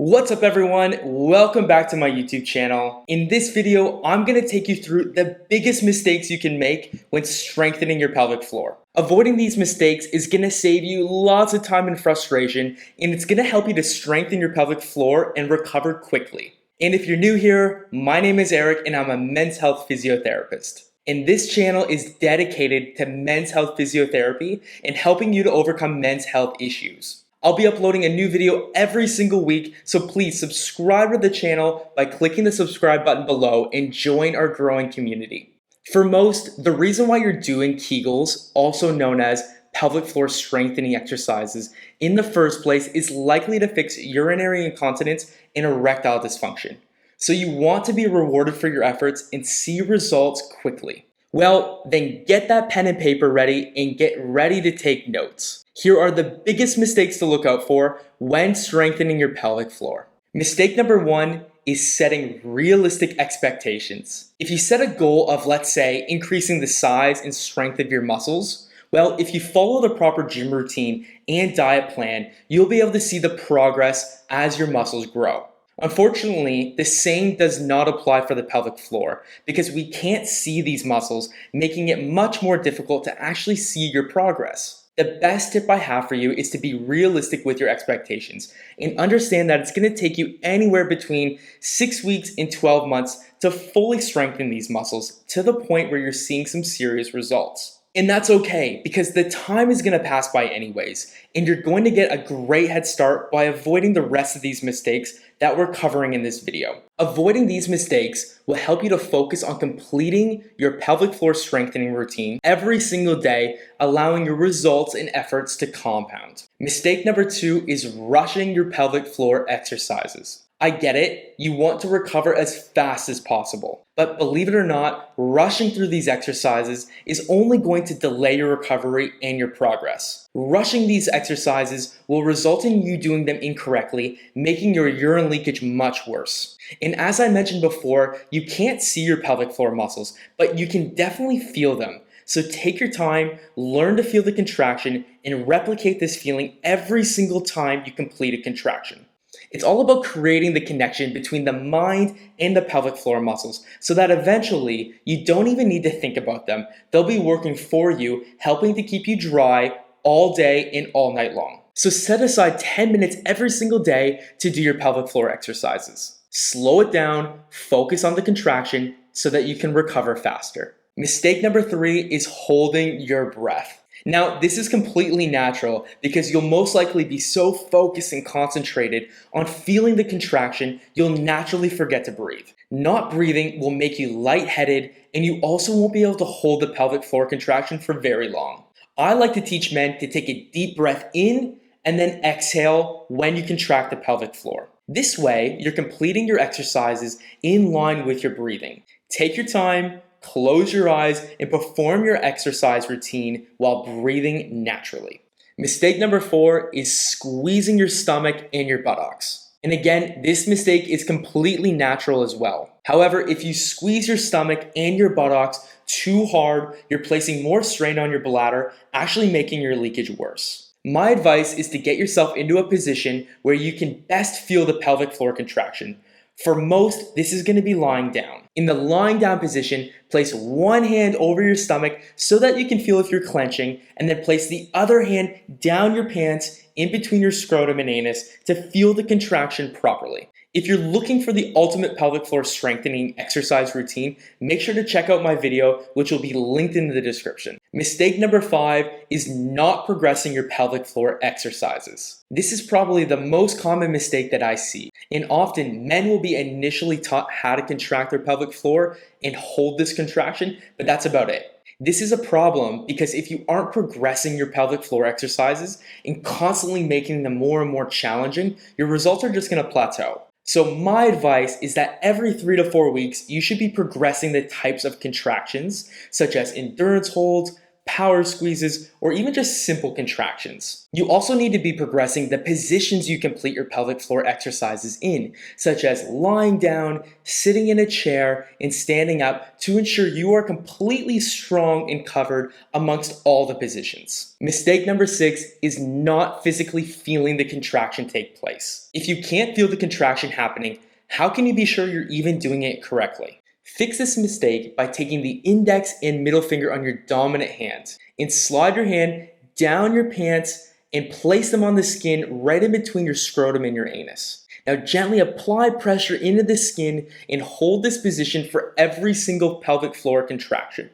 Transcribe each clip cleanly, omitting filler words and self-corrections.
What's up everyone? Welcome back to my YouTube channel. In this video, I'm going to take you through the biggest mistakes you can make when strengthening your pelvic floor. Avoiding these mistakes is going to save you lots of time and frustration, and it's going to help you to strengthen your pelvic floor and recover quickly. And if you're new here, my name is Eric and I'm a men's health physiotherapist. And this channel is dedicated to men's health physiotherapy and helping you to overcome men's health issues. I'll be uploading a new video every single week, so please subscribe to the channel by clicking the subscribe button below and join our growing community. For most, the reason why you're doing Kegels, also known as pelvic floor strengthening exercises, in the first place is likely to fix urinary incontinence and erectile dysfunction. So you want to be rewarded for your efforts and see results quickly. Well, then get that pen and paper ready and get ready to take notes. Here are the biggest mistakes to look out for when strengthening your pelvic floor. Mistake number one is setting realistic expectations. If you set a goal of, let's say, increasing the size and strength of your muscles, well, if you follow the proper gym routine and diet plan, you'll be able to see the progress as your muscles grow. Unfortunately, the same does not apply for the pelvic floor because we can't see these muscles, making it much more difficult to actually see your progress. The best tip I have for you is to be realistic with your expectations and understand that it's going to take you anywhere between 6 weeks and 12 months to fully strengthen these muscles to the point where you're seeing some serious results. And that's okay because the time is going to pass by anyways, and you're going to get a great head start by avoiding the rest of these mistakes that we're covering in this video. Avoiding these mistakes will help you to focus on completing your pelvic floor strengthening routine every single day, allowing your results and efforts to compound. Mistake number two is rushing your pelvic floor exercises. I get it, you want to recover as fast as possible, but believe it or not, rushing through these exercises is only going to delay your recovery and your progress. Rushing these exercises will result in you doing them incorrectly, making your urine leakage much worse. And as I mentioned before, you can't see your pelvic floor muscles, but you can definitely feel them. So take your time, learn to feel the contraction, and replicate this feeling every single time you complete a contraction. It's all about creating the connection between the mind and the pelvic floor muscles so that eventually you don't even need to think about them. They'll be working for you, helping to keep you dry all day and all night long. So set aside 10 minutes every single day to do your pelvic floor exercises. Slow it down, focus on the contraction so that you can recover faster. Mistake number three is holding your breath. Now, this is completely natural because you'll most likely be so focused and concentrated on feeling the contraction, you'll naturally forget to breathe. Not breathing will make you lightheaded, and you also won't be able to hold the pelvic floor contraction for very long. I like to teach men to take a deep breath in and then exhale when you contract the pelvic floor. This way, you're completing your exercises in line with your breathing. Take your time. Close your eyes and perform your exercise routine while breathing naturally. Mistake number four is squeezing your stomach and your buttocks. And again, this mistake is completely natural as well. However, if you squeeze your stomach and your buttocks too hard, you're placing more strain on your bladder, actually making your leakage worse. My advice is to get yourself into a position where you can best feel the pelvic floor contraction. For most, this is going to be lying down. In the lying down position, place one hand over your stomach so that you can feel if you're clenching, and then place the other hand down your pants in between your scrotum and anus to feel the contraction properly. If you're looking for the ultimate pelvic floor strengthening exercise routine, make sure to check out my video, which will be linked in the description. Mistake number five is not progressing your pelvic floor exercises. This is probably the most common mistake that I see, and often men will be initially taught how to contract their pelvic floor and hold this contraction, but that's about it. This is a problem because if you aren't progressing your pelvic floor exercises and constantly making them more and more challenging, your results are just going to plateau. So my advice is that every 3 to 4 weeks, you should be progressing the types of contractions such as endurance holds, power squeezes, or even just simple contractions. You also need to be progressing the positions you complete your pelvic floor exercises in, such as lying down, sitting in a chair, and standing up to ensure you are completely strong and covered amongst all the positions. Mistake number 6 is not physically feeling the contraction take place. If you can't feel the contraction happening, how can you be sure you're even doing it correctly? Fix this mistake by taking the index and middle finger on your dominant hand and slide your hand down your pants and place them on the skin right in between your scrotum and your anus. Now gently apply pressure into the skin and hold this position for every single pelvic floor contraction.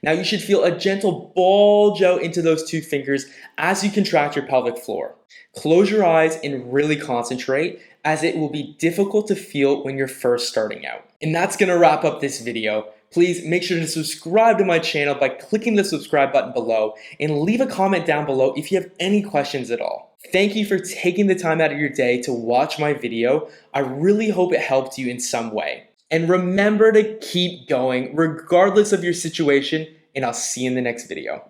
Now you should feel a gentle bulge out into those 2 fingers as you contract your pelvic floor. Close your eyes and really concentrate, as it will be difficult to feel when you're first starting out. And that's gonna wrap up this video. Please make sure to subscribe to my channel by clicking the subscribe button below and leave a comment down below if you have any questions at all. Thank you for taking the time out of your day to watch my video. I really hope it helped you in some way. And remember to keep going regardless of your situation, and I'll see you in the next video.